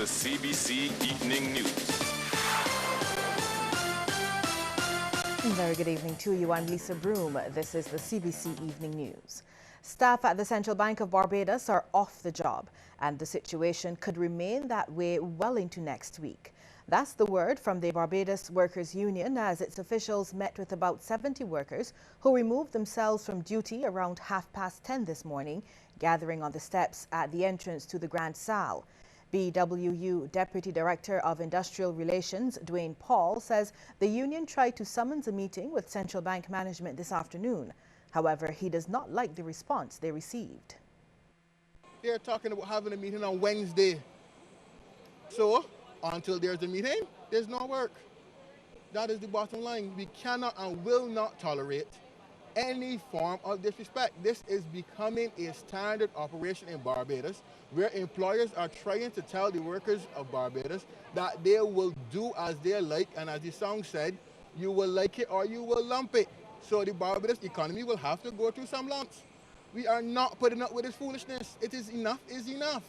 CBC Evening News. Very good evening to you. I'm Lisa Broom. This is the CBC Evening News. Staff at the Central Bank of Barbados are off the job, and the situation could remain that way well into next week. That's the word from the Barbados Workers' Union as its officials met with about 70 workers who removed themselves from duty around 10:30 this morning, gathering on the steps at the entrance to the Grand Salle. BWU Deputy Director of Industrial Relations, Dwayne Paul, says the union tried to summons a meeting with Central Bank management this afternoon. However, he does not like the response they received. They're talking about having a meeting on Wednesday. So, until there's a meeting, there's no work. That is the bottom line. We cannot and will not tolerate any form of disrespect. This is becoming a standard operation in Barbados, where employers are trying to tell the workers of Barbados that they will do as they like, and as the song said, you will like it or you will lump it. So the Barbados economy will have to go through some lumps. We are not putting up with this foolishness. It is enough is enough.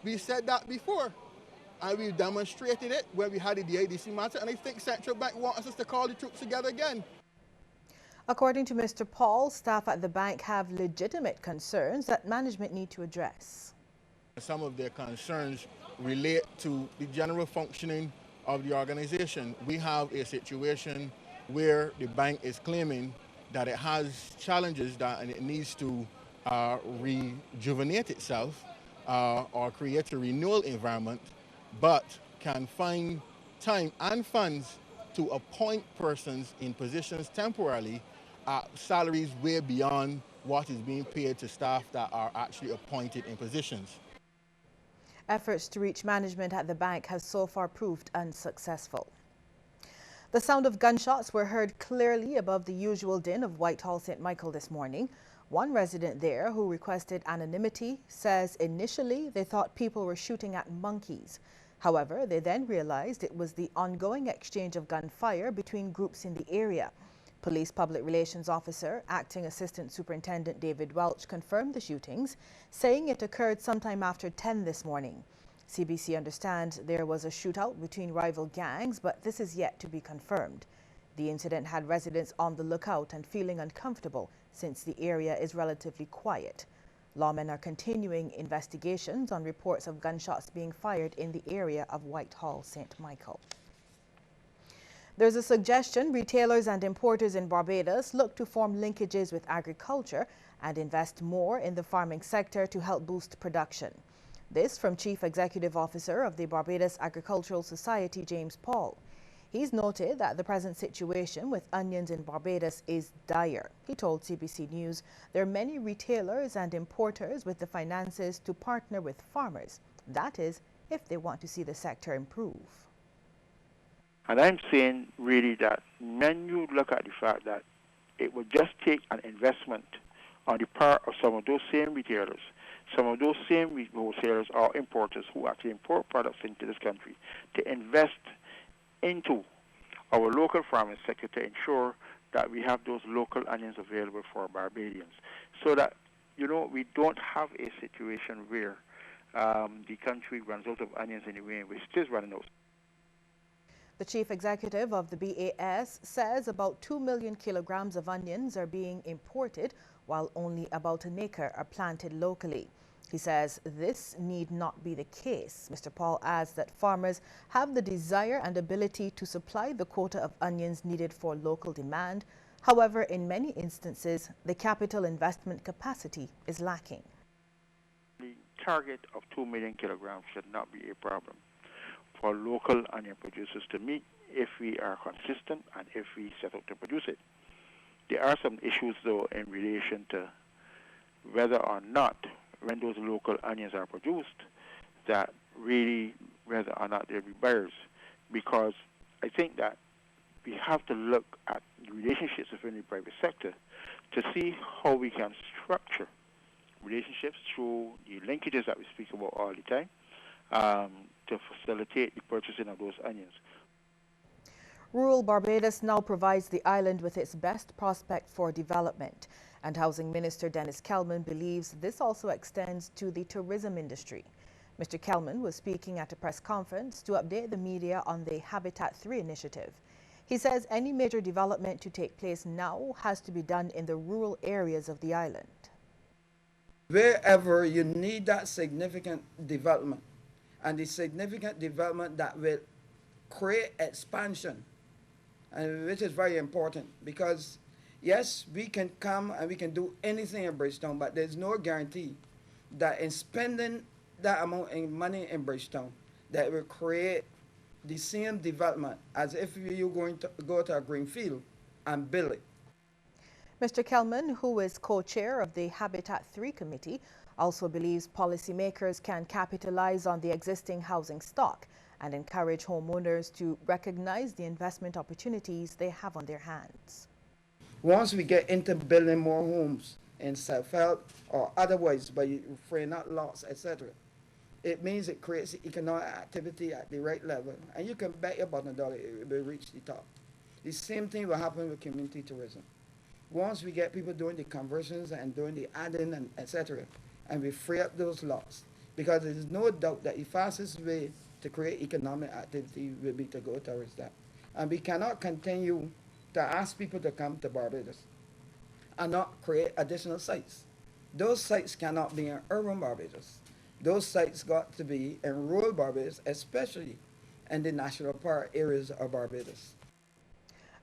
We said that before, and we demonstrated it when we had the DIDC matter, and I think Central Bank wants us to call the troops together again. According to Mr. Paul, staff at the bank have legitimate concerns that management need to address. Some of their concerns relate to the general functioning of the organization. We have a situation where the bank is claiming that it has challenges and it needs to rejuvenate itself or create a renewal environment, but can find time and funds to appoint persons in positions temporarily at salaries way beyond what is being paid to staff that are actually appointed in positions. Efforts to reach management at the bank have so far proved unsuccessful. The sound of gunshots were heard clearly above the usual din of Whitehall, St. Michael this morning. One resident there, who requested anonymity, says initially they thought people were shooting at monkeys. However, they then realized it was the ongoing exchange of gunfire between groups in the area. Police Public Relations Officer, Acting Assistant Superintendent David Welch, confirmed the shootings, saying it occurred sometime after 10 this morning. CBC understands there was a shootout between rival gangs, but this is yet to be confirmed. The incident had residents on the lookout and feeling uncomfortable since the area is relatively quiet. Lawmen are continuing investigations on reports of gunshots being fired in the area of Whitehall, St. Michael. There's a suggestion retailers and importers in Barbados look to form linkages with agriculture and invest more in the farming sector to help boost production. This from Chief Executive Officer of the Barbados Agricultural Society, James Paul. He's noted that the present situation with onions in Barbados is dire. He told CBC News there are many retailers and importers with the finances to partner with farmers. That is, if they want to see the sector improve. And I'm saying really that when you look at the fact that it would just take an investment on the part of some of those same retailers, some of those same wholesalers or importers who actually import products into this country, to invest into our local farming sector to ensure that we have those local onions available for Barbadians, so that, you know, we don't have a situation where the country runs out of onions anyway, which is running out. The chief executive of the BAS says about 2 million kilograms of onions are being imported, while only about an acre are planted locally. He says this need not be the case. Mr. Paul adds that farmers have the desire and ability to supply the quota of onions needed for local demand. However, in many instances, the capital investment capacity is lacking. The target of 2 million kilograms should not be a problem for local onion producers to meet if we are consistent and if we set out to produce it. There are some issues, though, in relation to whether or not, when those local onions are produced, that really whether or not there'll be buyers. Because I think that we have to look at the relationships within the private sector to see how we can structure relationships through the linkages that we speak about all the time, to facilitate the purchasing of those onions. Rural Barbados now provides the island with its best prospect for development, and Housing Minister Dennis Kelman believes this also extends to the tourism industry. Mr. Kelman was speaking at a press conference to update the media on the Habitat 3 initiative. He says any major development to take place now has to be done in the rural areas of the island. Wherever you need that significant development, and the significant development that will create expansion, and which is very important, because yes, we can come and we can do anything in Bridgetown, but there's no guarantee that in spending that amount of money in Bridgetown, that will create the same development as if you're going to go to a green field and build it. Mr. Kelman, who is co-chair of the Habitat 3 committee, also believes policymakers can capitalize on the existing housing stock and encourage homeowners to recognize the investment opportunities they have on their hands. Once we get into building more homes in self-help or otherwise by freeing up lots, etc., it means it creates economic activity at the right level, and you can bet your bottom dollar it will reach the top. The same thing will happen with community tourism. Once we get people doing the conversions and doing the adding and etc., and we free up those lots, because there is no doubt that the fastest way to create economic activity will be to go towards that. And we cannot continue to ask people to come to Barbados and not create additional sites. Those sites cannot be in urban Barbados. Those sites got to be in rural Barbados, especially in the national park areas of Barbados.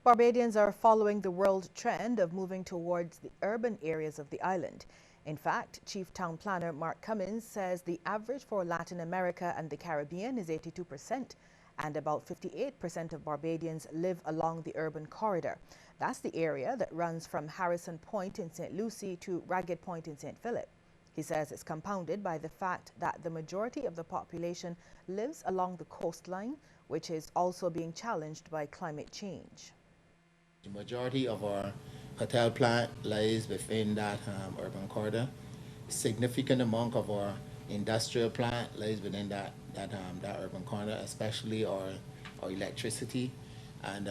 Barbadians are following the world trend of moving towards the urban areas of the island. In fact, Chief Town Planner Mark Cummins says the average for Latin America and the Caribbean is 82%, and about 58% of Barbadians live along the urban corridor. That's the area that runs from Harrison Point in St. Lucie to Ragged Point in St. Philip. He says it's compounded by the fact that the majority of the population lives along the coastline, which is also being challenged by climate change. The majority of our hotel plant lies within that urban corridor. Significant amount of our industrial plant lies within that urban corridor, especially our electricity, and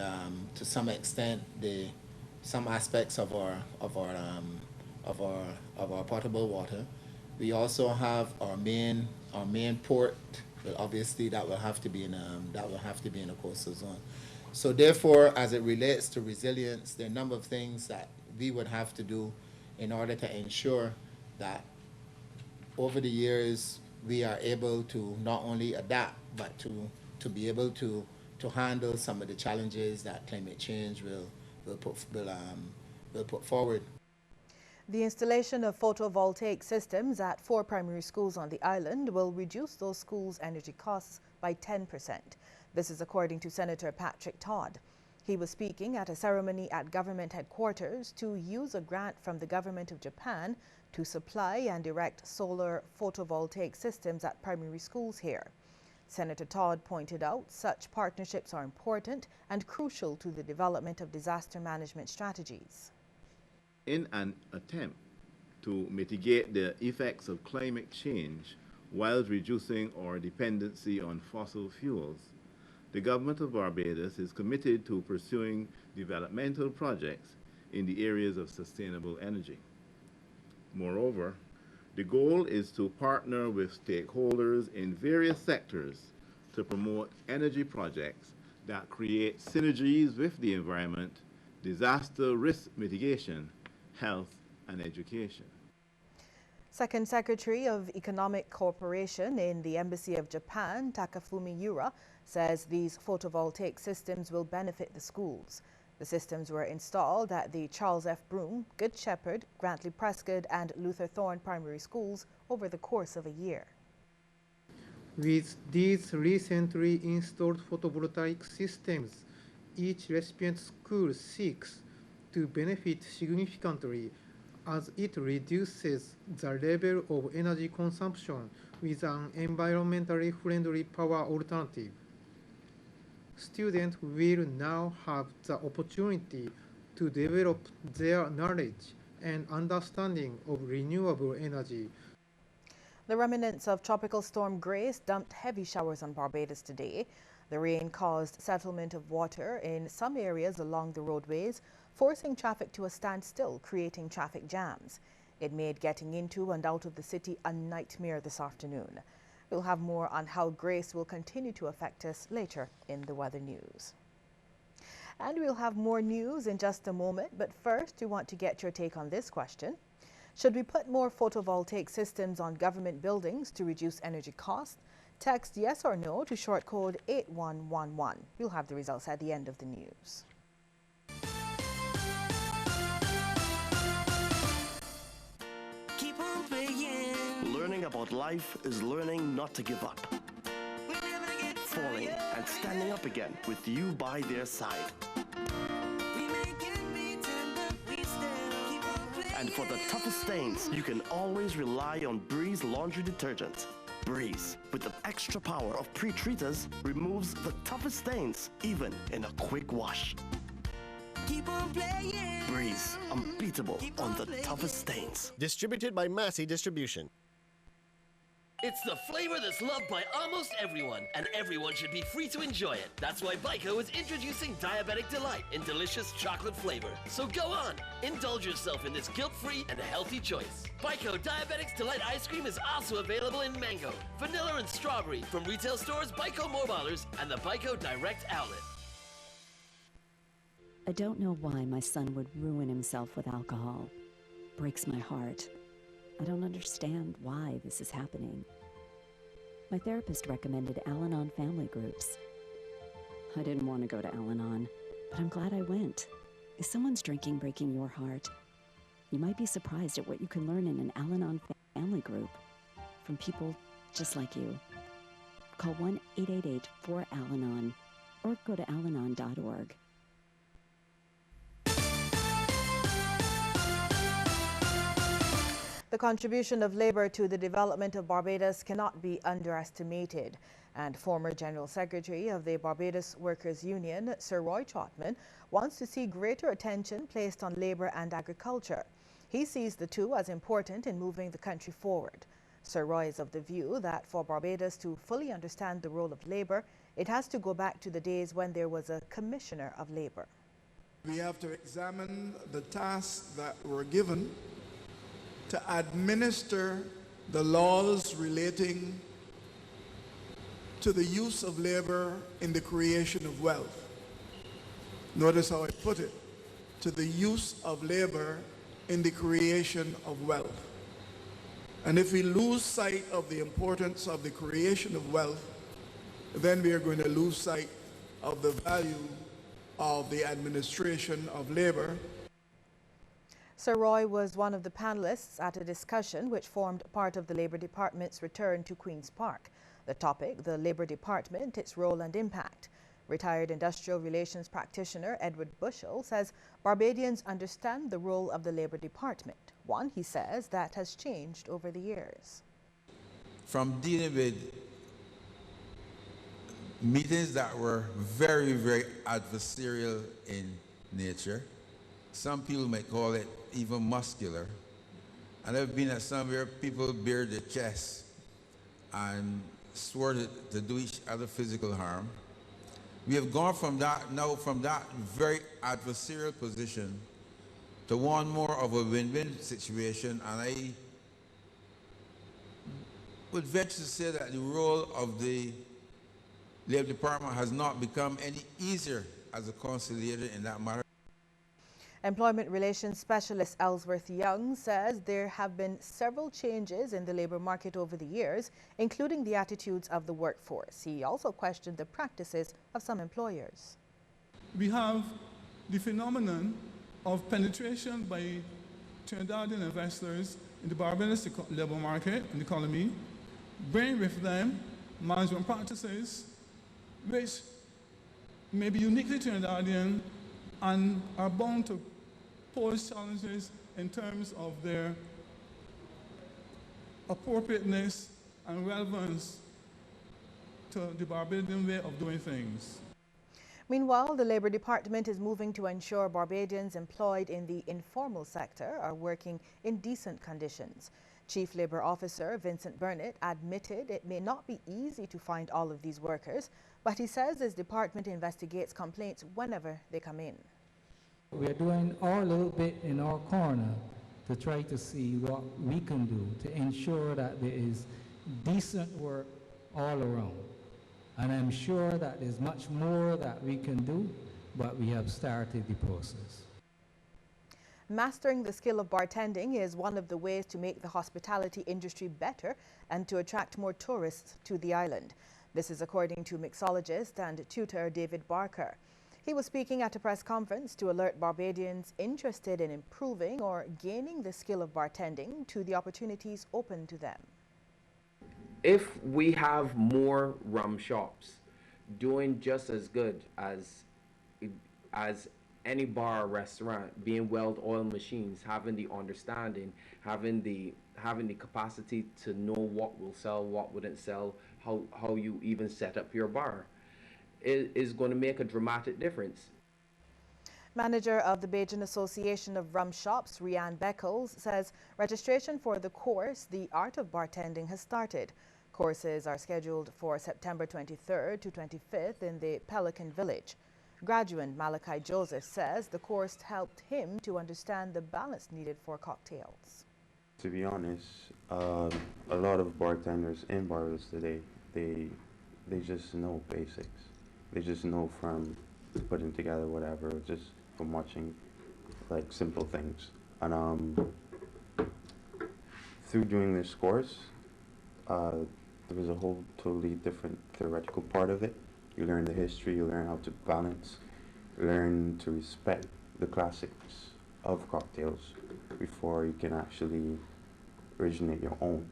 to some extent some aspects of our potable water. We also have our main port. Well, obviously that will have to be in a coastal zone. So therefore, as it relates to resilience, there are a number of things that we would have to do in order to ensure that over the years we are able to not only adapt, but to be able to handle some of the challenges that climate change will put forward. The installation of photovoltaic systems at 4 primary schools on the island will reduce those schools' energy costs by 10%. This is according to Senator Patrick Todd. He was speaking at a ceremony at government headquarters to use a grant from the government of Japan to supply and erect solar photovoltaic systems at primary schools here. Senator Todd pointed out such partnerships are important and crucial to the development of disaster management strategies. In an attempt to mitigate the effects of climate change while reducing our dependency on fossil fuels, the government of Barbados is committed to pursuing developmental projects in the areas of sustainable energy. Moreover, the goal is to partner with stakeholders in various sectors to promote energy projects that create synergies with the environment, disaster risk mitigation, health, and education. Second Secretary of Economic Cooperation in the Embassy of Japan, Takafumi Yura, says these photovoltaic systems will benefit the schools. The systems were installed at the Charles F. Broome, Good Shepherd, Grantley Prescott, and Luther Thorne primary schools over the course of a year. With these recently installed photovoltaic systems, each recipient school seeks to benefit significantly as it reduces the level of energy consumption with an environmentally friendly power alternative. Students will now have the opportunity to develop their knowledge and understanding of renewable energy. The remnants of Tropical Storm Grace dumped heavy showers on Barbados today. The rain caused settlement of water in some areas along the roadways, forcing traffic to a standstill, creating traffic jams. It made getting into and out of the city a nightmare this afternoon. We'll have more on how Grace will continue to affect us later in the weather news. And we'll have more news in just a moment, but first we want to get your take on this question. Should we put more photovoltaic systems on government buildings to reduce energy costs? Text yes or no to short code 8111. We'll have the results at the end of the news. Keep on playing. Learning about life is learning not to give up. Falling and standing up again with you by their side. And for the toughest stains, you can always rely on Breeze laundry detergent. Breeze, with the extra power of pre-treaters, removes the toughest stains, even in a quick wash. Keep on playing. Breeze, unbeatable on the toughest stains. Distributed by Massey Distribution. It's the flavor that's loved by almost everyone, and everyone should be free to enjoy it. That's why Byko is introducing Diabetic Delight in delicious chocolate flavor. So go on, indulge yourself in this guilt-free and healthy choice. Byko Diabetic Delight ice cream is also available in mango, vanilla, and strawberry from retail stores, Byko Mobilers, and the Byko Direct Outlet. I don't know why my son would ruin himself with alcohol. Breaks my heart. I don't understand why this is happening. My therapist recommended Al-Anon family groups. I didn't want to go to Al-Anon, but I'm glad I went. Is someone's drinking breaking your heart? You might be surprised at what you can learn in an Al-Anon family group from people just like you. Call 1-888-4-AL-ANON or go to alanon.org. The contribution of labor to the development of Barbados cannot be underestimated, and former General Secretary of the Barbados Workers' Union, Sir Roy Trotman, wants to see greater attention placed on labor and agriculture. He sees the two as important in moving the country forward. Sir Roy is of the view that for Barbados to fully understand the role of labor, it has to go back to the days when there was a Commissioner of Labor. We have to examine the tasks that were given to administer the laws relating to the use of labor in the creation of wealth. Notice how I put it, to the use of labor in the creation of wealth. And if we lose sight of the importance of the creation of wealth, then we are going to lose sight of the value of the administration of labor. Sir Roy was one of the panelists at a discussion which formed part of the Labour Department's return to Queen's Park. The topic, the Labour Department, its role and impact. Retired industrial relations practitioner Edward Bushell says Barbadians understand the role of the Labour Department. One, he says, that has changed over the years. From dealing with meetings that were very, very adversarial in nature, some people may call it even muscular. And I've been at some where people bared their chest and swore to do each other physical harm. We have gone from that, now from that very adversarial position to one more of a win-win situation, and I would venture to say that the role of the Labor Department has not become any easier as a conciliator in that matter. Employment Relations Specialist Ellsworth Young says there have been several changes in the labour market over the years, including the attitudes of the workforce. He also questioned the practices of some employers. We have the phenomenon of penetration by Trinidadian investors in the Barbados labour market and economy, bring with them management practices which may be uniquely Trinidadian and are bound to pose challenges in terms of their appropriateness and relevance to the Barbadian way of doing things. Meanwhile, the Labour Department is moving to ensure Barbadians employed in the informal sector are working in decent conditions. Chief Labour Officer Vincent Burnett admitted it may not be easy to find all of these workers, but he says his department investigates complaints whenever they come in. We're doing our little bit in our corner to try to see what we can do to ensure that there is decent work all around. And I'm sure that there's much more that we can do, but we have started the process. Mastering the skill of bartending is one of the ways to make the hospitality industry better and to attract more tourists to the island. This is according to mixologist and tutor David Barker. He was speaking at a press conference to alert Barbadians interested in improving or gaining the skill of bartending to the opportunities open to them. If we have more rum shops doing just as good as any bar or restaurant, being well-oiled machines, having the understanding, having the capacity to know what will sell, what wouldn't sell, how you even set up your bar, is going to make a dramatic difference. Manager of the Bajan Association of Rum Shops, Rianne Beckles, says registration for the course, The Art of Bartending, has started. Courses are scheduled for September 23rd to 25th in the Pelican Village. Graduate Malachi Joseph says the course helped him to understand the balance needed for cocktails. To be honest, a lot of bartenders in bars today, they just know basics. They just know from putting together whatever, just from watching like simple things. And through doing this course, there was a whole totally different theoretical part of it. You learn the history, you learn how to balance, you learn to respect the classics of cocktails before you can actually originate your own.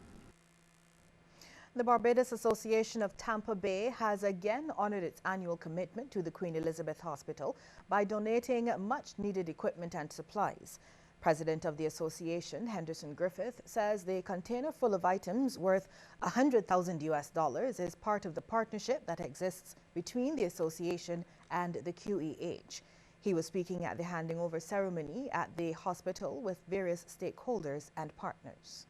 The Barbados Association of Tampa Bay has again honored its annual commitment to the Queen Elizabeth Hospital by donating much-needed equipment and supplies. President of the association, Henderson Griffith, says the container full of items worth $100,000 is part of the partnership that exists between the association and the QEH. He was speaking at the handing over ceremony at the hospital with various stakeholders and partners.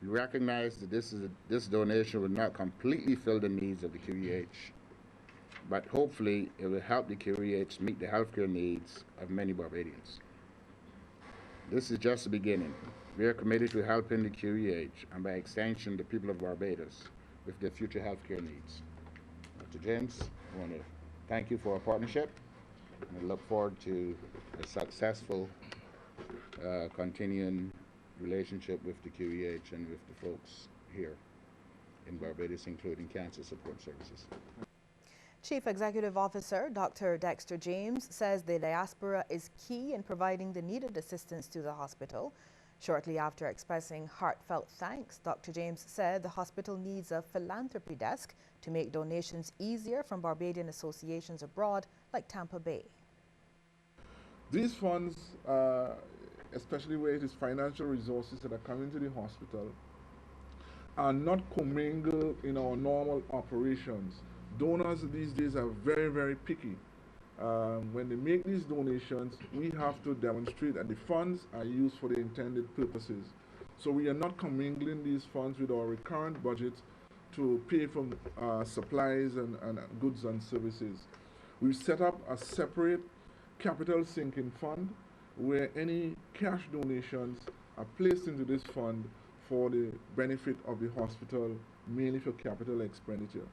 We recognize that this donation will not completely fill the needs of the QEH, but hopefully it will help the QEH meet the healthcare needs of many Barbadians. This is just the beginning. We are committed to helping the QEH and by extension the people of Barbados with their future healthcare needs. Dr. James, I want to thank you for our partnership and I look forward to a successful continuing relationship with the QEH and with the folks here in Barbados, including cancer support services. Chief Executive Officer Dr. Dexter James says the diaspora is key in providing the needed assistance to the hospital. Shortly after expressing heartfelt thanks, Dr. James said the hospital needs a philanthropy desk to make donations easier from Barbadian associations abroad like Tampa Bay. These funds, especially where it is financial resources that are coming to the hospital, are not commingled in our normal operations. Donors these days are very, very picky. When they make these donations, we have to demonstrate that the funds are used for the intended purposes. So we are not commingling these funds with our recurrent budget to pay for supplies and goods and services. We've set up a separate capital sinking fund where any cash donations are placed into this fund for the benefit of the hospital, mainly for capital expenditure.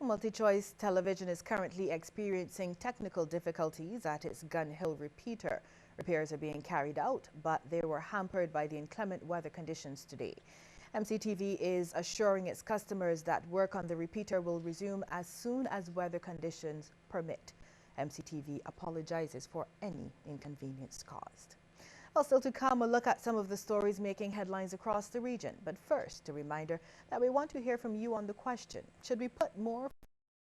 MultiChoice Television is currently experiencing technical difficulties at its Gun Hill repeater. Repairs are being carried out, but they were hampered by the inclement weather conditions today. MCTV is assuring its customers that work on the repeater will resume as soon as weather conditions permit. MCTV apologizes for any inconvenience caused. Well, still to come, a look at some of the stories making headlines across the region. But first, a reminder that we want to hear from you on the question: should we put more